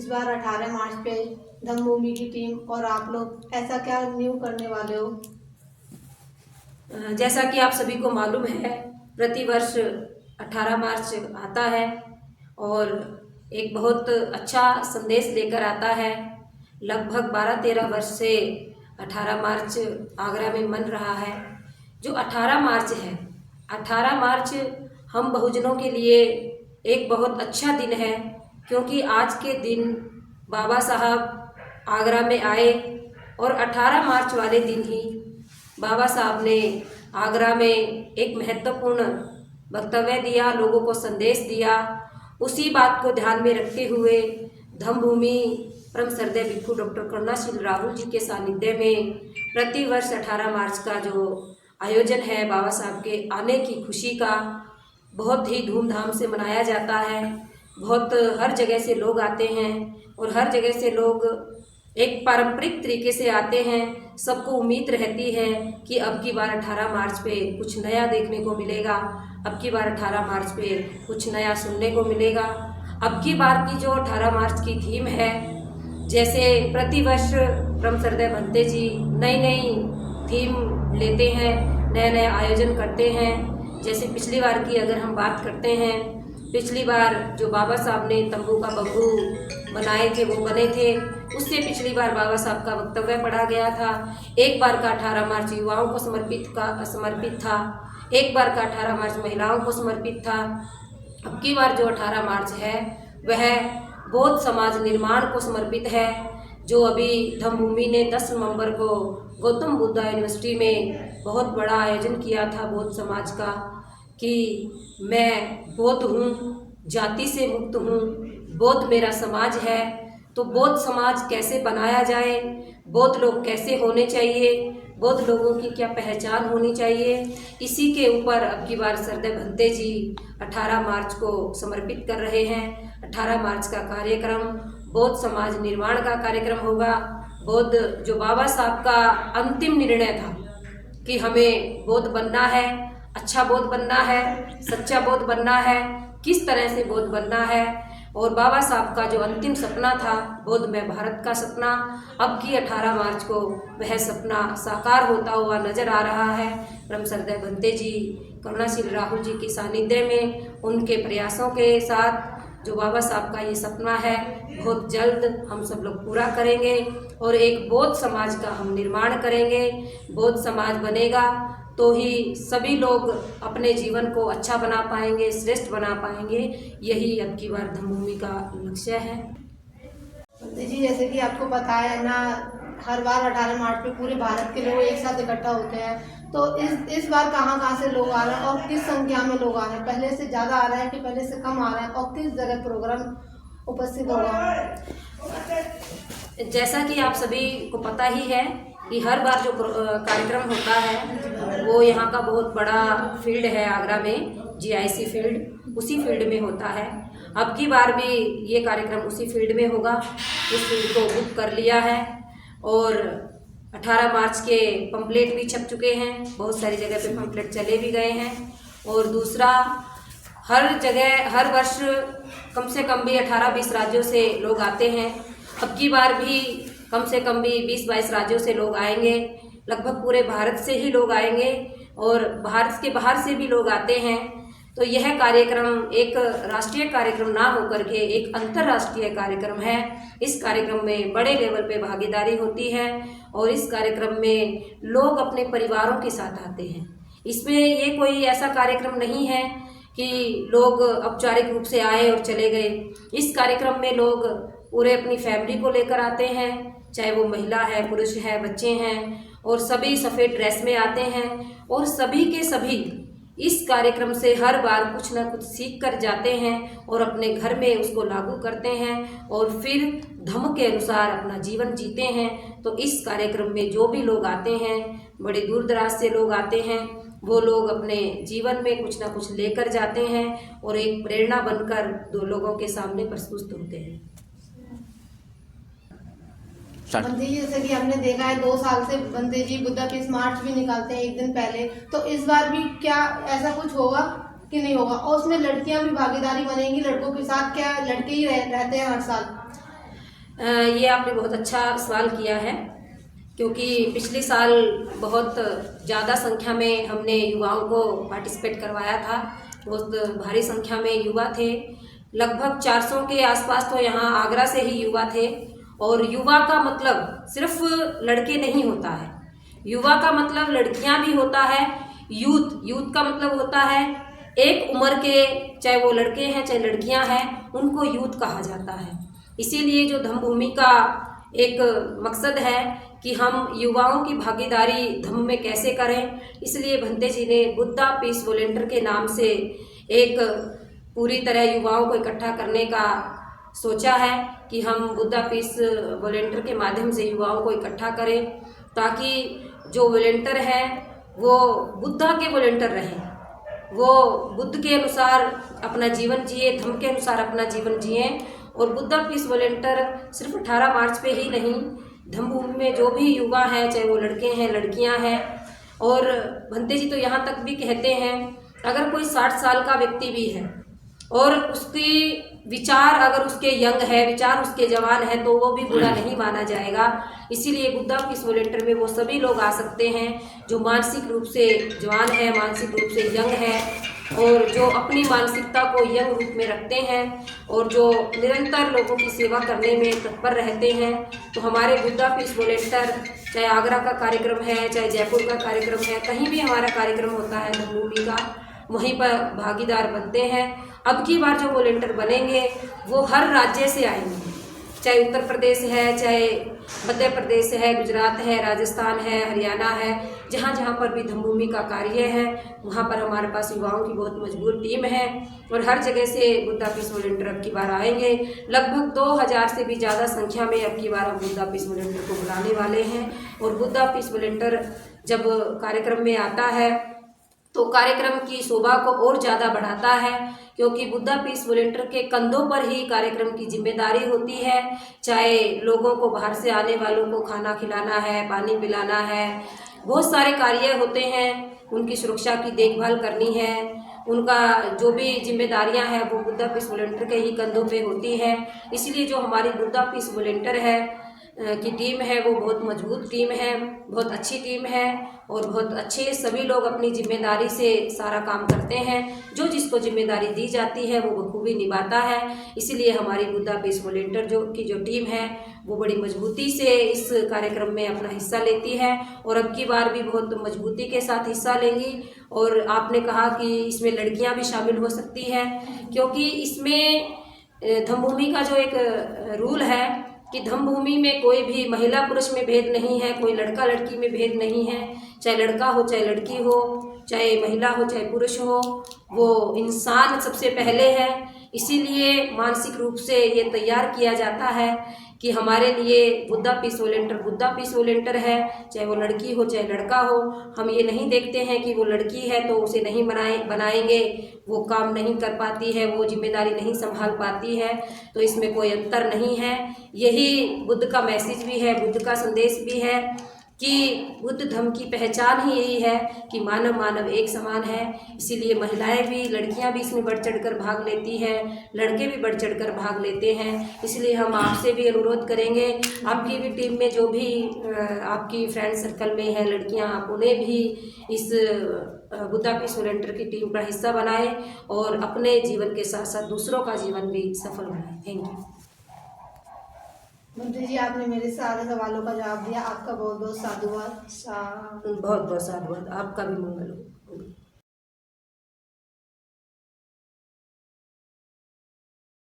इस बार 18 मार्च पे धम्मभूमि की टीम और आप लोग ऐसा क्या न्यू करने वाले हो? जैसा कि आप सभी को मालूम है, प्रतिवर्ष 18 मार्च आता है और एक बहुत अच्छा संदेश लेकर आता है। लगभग 12-13 वर्ष से 18 मार्च आगरा में मन रहा है। जो 18 मार्च है, 18 मार्च हम बहुजनों के लिए एक बहुत अच्छा दिन है, क्योंकि आज के दिन बाबा साहब आगरा में आए और 18 मार्च वाले दिन ही बाबा साहब ने आगरा में एक महत्वपूर्ण वक्तव्य दिया, लोगों को संदेश दिया। उसी बात को ध्यान में रखते हुए धम्मभूमि परम श्रद्धेय भिक्षु डॉक्टर करुणाशील राहुल जी के सानिध्य में प्रतिवर्ष 18 मार्च का जो आयोजन है बाबा साहब के आने की खुशी का, बहुत ही धूमधाम से मनाया जाता है। बहुत हर जगह से लोग आते हैं और हर जगह से लोग एक पारंपरिक तरीके से आते हैं। सबको उम्मीद रहती है कि अब की बार 18 मार्च पे कुछ नया देखने को मिलेगा, अब की बार 18 मार्च पे कुछ नया सुनने को मिलेगा। अब की बार की जो 18 मार्च की थीम है, जैसे प्रतिवर्ष परम श्रद्धेय भंते जी नई नई थीम लेते हैं, नए नए आयोजन करते हैं। जैसे पिछली बार की अगर हम बात करते हैं, पिछली बार जो बाबा साहब ने तंबू का बम्बू बनाए थे वो बने थे। उससे पिछली बार बाबा साहब का वक्तव्य पढ़ा गया था। एक बार का 18 मार्च युवाओं को समर्पित था, एक बार का 18 मार्च महिलाओं को समर्पित था। अब की बार जो 18 मार्च है वह बौद्ध समाज निर्माण को समर्पित है, जो अभी धम्मभूमि ने 10 नवंबर को गौतम बुद्धा यूनिवर्सिटी में बहुत बड़ा आयोजन किया था बौद्ध समाज का, कि मैं बौद्ध हूँ, जाति से मुक्त हूँ, बौद्ध मेरा समाज है। तो बौद्ध समाज कैसे बनाया जाए, बौद्ध लोग कैसे होने चाहिए, बौद्ध लोगों की क्या पहचान होनी चाहिए, इसी के ऊपर अब की बार श्रद्धेय भंते जी 18 मार्च को समर्पित कर रहे हैं। 18 मार्च का कार्यक्रम बौद्ध समाज निर्माण का कार्यक्रम होगा। बौद्ध जो बाबा साहब का अंतिम निर्णय था कि हमें बौद्ध बनना है, अच्छा बौद्ध बनना है, सच्चा बौद्ध बनना है, किस तरह से बौद्ध बनना है, और बाबा साहब का जो अंतिम सपना था बौद्ध में भारत का सपना, अब की 18 मार्च को वह सपना साकार होता हुआ नजर आ रहा है। परम श्रद्धेय भंते जी करुणाशील राहुल जी के सानिध्य में उनके प्रयासों के साथ जो बाबा साहब का ये सपना है बहुत जल्द हम सब लोग पूरा करेंगे और एक बौद्ध समाज का हम निर्माण करेंगे। बौद्ध समाज बनेगा तो ही सभी लोग अपने जीवन को अच्छा बना पाएंगे, श्रेष्ठ बना पाएंगे। यही अब की बार धम्मभूमि का लक्ष्य है। जी, जैसे कि आपको पता है ना, हर बार 18 मार्च पे पूरे भारत के लोग एक साथ इकट्ठा होते हैं। तो इस बार कहाँ से लोग आ रहे हैं और किस संख्या में लोग आ रहे हैं? पहले से ज़्यादा आ रहे हैं कि पहले से कम आ रहे हैं, और किस जगह प्रोग्राम उपस्थित होगा? जैसा कि आप सभी को पता ही है कि हर बार जो कार्यक्रम होता है वो यहाँ का बहुत बड़ा फील्ड है आगरा में, GIC फील्ड, उसी फील्ड में होता है। अब की बार भी ये कार्यक्रम उसी फील्ड में होगा। उस फील्ड को बुक कर लिया है और 18 मार्च के पंपलेट भी छप चुके हैं, बहुत सारी जगह पे पंपलेट चले भी गए हैं। और दूसरा, हर जगह हर वर्ष कम से कम भी 18-20 राज्यों से लोग आते हैं। अब की बार भी कम से कम भी 20-22 राज्यों से लोग आएंगे, लगभग पूरे भारत से ही लोग आएंगे और भारत के बाहर से भी लोग आते हैं। तो यह कार्यक्रम एक राष्ट्रीय कार्यक्रम ना होकर के एक अंतर्राष्ट्रीय कार्यक्रम है। इस कार्यक्रम में बड़े लेवल पे भागीदारी होती है और इस कार्यक्रम में लोग अपने परिवारों के साथ आते हैं। इसमें ये कोई ऐसा कार्यक्रम नहीं है कि लोग औपचारिक रूप से आए और चले गए। इस कार्यक्रम में लोग पूरे अपनी फैमिली को लेकर आते हैं, चाहे वो महिला है, पुरुष है, बच्चे हैं, और सभी सफ़ेद ड्रेस में आते हैं और सभी के सभी इस कार्यक्रम से हर बार कुछ ना कुछ सीख कर जाते हैं और अपने घर में उसको लागू करते हैं और फिर धम्म के अनुसार अपना जीवन जीते हैं। तो इस कार्यक्रम में जो भी लोग आते हैं, बड़े दूर दराज से लोग आते हैं, वो लोग अपने जीवन में कुछ ना कुछ लेकर जाते हैं और एक प्रेरणा बनकर दो लोगों के सामने प्रस्तुत होते हैं। बंदे जी, जैसे कि हमने देखा है 2 साल से बंदे जी बुद्धा पीस मार्च भी निकालते हैं एक दिन पहले, तो इस बार भी क्या ऐसा कुछ होगा कि नहीं होगा? और उसमें लड़कियां भी भागीदारी बनेंगी लड़कों के साथ? क्या लड़के ही रहते हैं हर साल? ये आपने बहुत अच्छा सवाल किया है, क्योंकि पिछले साल बहुत ज़्यादा संख्या में हमने युवाओं को पार्टिसिपेट करवाया था। बहुत भारी संख्या में युवा थे, लगभग 400 के आसपास तो यहाँ आगरा से ही युवा थे। और युवा का मतलब सिर्फ लड़के नहीं होता है, युवा का मतलब लड़कियाँ भी होता है। यूथ का मतलब होता है एक उम्र के, चाहे वो लड़के हैं चाहे लड़कियां हैं, उनको यूथ कहा जाता है। इसीलिए जो धम्मभूमि का एक मकसद है कि हम युवाओं की भागीदारी धम्म में कैसे करें, इसलिए भंते जी ने बुद्धा पीस वॉलेंटियर के नाम से एक पूरी तरह युवाओं को इकट्ठा करने का सोचा है कि हम बुद्धा पीस वॉलेंटियर के माध्यम से युवाओं को इकट्ठा करें, ताकि जो वॉलेंटियर है वो बुद्धा के वॉलेंटियर रहें, वो बुद्ध के अनुसार अपना जीवन जिए, धम्म के अनुसार अपना जीवन जिए। और बुद्धा पीस वॉलेंटियर सिर्फ 18 मार्च पे ही नहीं, धम्मभूमि में जो भी युवा हैं, चाहे वो लड़के हैं लड़कियां हैं, और भंते जी तो यहाँ तक भी कहते हैं अगर कोई 60 साल का व्यक्ति भी है और उसकी विचार अगर उसके यंग है, विचार उसके जवान है, तो वो भी बुरा नहीं माना जाएगा। इसीलिए बुद्धा पीस वॉलेंटियर में वो सभी लोग आ सकते हैं जो मानसिक रूप से जवान है, मानसिक रूप से यंग है, और जो अपनी मानसिकता को यंग रूप में रखते हैं और जो निरंतर लोगों की सेवा करने में तत्पर रहते हैं। तो हमारे बुद्धा पीस वॉलेंटियर, चाहे आगरा का कार्यक्रम है, चाहे जयपुर का कार्यक्रम है, कहीं भी हमारा कार्यक्रम होता है धम्मभूमि का, वहीं पर भागीदार बनते हैं। अब की बार जो वॉलेंटियर बनेंगे वो हर राज्य से आएंगे, चाहे उत्तर प्रदेश है, चाहे मध्य प्रदेश है, गुजरात है, राजस्थान है, हरियाणा है, जहाँ जहाँ पर भी धम्मभूमि का कार्य है वहाँ पर हमारे पास युवाओं की बहुत मजबूत टीम है और हर जगह से बुद्धा पीस वॉलेंटियर अब की बार आएंगे। लगभग 2000 से भी ज़्यादा संख्या में अब की बार हम बुद्धा पीस वॉलेंटियर को बुलाने वाले हैं। और बुद्धा पीस वॉलेंटियर जब कार्यक्रम में आता है तो कार्यक्रम की शोभा को और ज़्यादा बढ़ाता है, क्योंकि बुद्धा पीस वॉलेंटियर के कंधों पर ही कार्यक्रम की जिम्मेदारी होती है। चाहे लोगों को, बाहर से आने वालों को खाना खिलाना है, पानी पिलाना है, बहुत सारे कार्य होते हैं, उनकी सुरक्षा की देखभाल करनी है, उनका जो भी जिम्मेदारियां हैं वो बुद्धा पीस वॉलेंटियर के ही कंधों पे होती है। इसलिए जो हमारी बुद्धा पीस वॉलेंटियर है की टीम है वो बहुत मजबूत टीम है, बहुत अच्छी टीम है और बहुत अच्छे सभी लोग अपनी जिम्मेदारी से सारा काम करते हैं। जो जिसको जिम्मेदारी दी जाती है वो बखूबी निभाता है। इसलिए हमारी बुद्धा पीस वॉलेंटियर जो टीम है वो बड़ी मजबूती से इस कार्यक्रम में अपना हिस्सा लेती है और अब की बार भी बहुत मजबूती के साथ हिस्सा लेंगी। और आपने कहा कि इसमें लड़कियां भी शामिल हो सकती हैं, क्योंकि इसमें धम्मभूमि का जो एक रूल है कि धम्मभूमि में कोई भी महिला पुरुष में भेद नहीं है, कोई लड़का लड़की में भेद नहीं है, चाहे लड़का हो चाहे लड़की हो, चाहे महिला हो चाहे पुरुष हो, वो इंसान सबसे पहले है। इसीलिए मानसिक रूप से ये तैयार किया जाता है कि हमारे लिए बुद्धा पीस वॉलेंटियर है, चाहे वो लड़की हो चाहे लड़का हो। हम ये नहीं देखते हैं कि वो लड़की है तो उसे नहीं बनाएंगे, वो काम नहीं कर पाती है, वो जिम्मेदारी नहीं संभाल पाती है, तो इसमें कोई अंतर नहीं है। यही बुद्ध का मैसेज भी है, बुद्ध का संदेश भी है कि बुद्ध धम्म की पहचान ही यही है कि मानव मानव एक समान है। इसीलिए महिलाएं भी, लड़कियां भी इसमें बढ़ चढ़कर भाग लेती हैं, लड़के भी बढ़ चढ़कर भाग लेते हैं। इसलिए हम आपसे भी अनुरोध करेंगे, आपकी भी टीम में जो भी आपकी फ्रेंड सर्कल में है लड़कियां, आप उन्हें भी इस बुद्धा पीस वॉलेंटियर की टीम का हिस्सा बनाएं और अपने जीवन के साथ साथ दूसरों का जीवन भी सफल बनाएं। Thank you. मंत्री जी, आपने मेरे सारे सवालों का जवाब दिया। आपका बहुत बहुत साधुवाद। बहुत बहुत साधुवाद। आपका भी मंगल हो।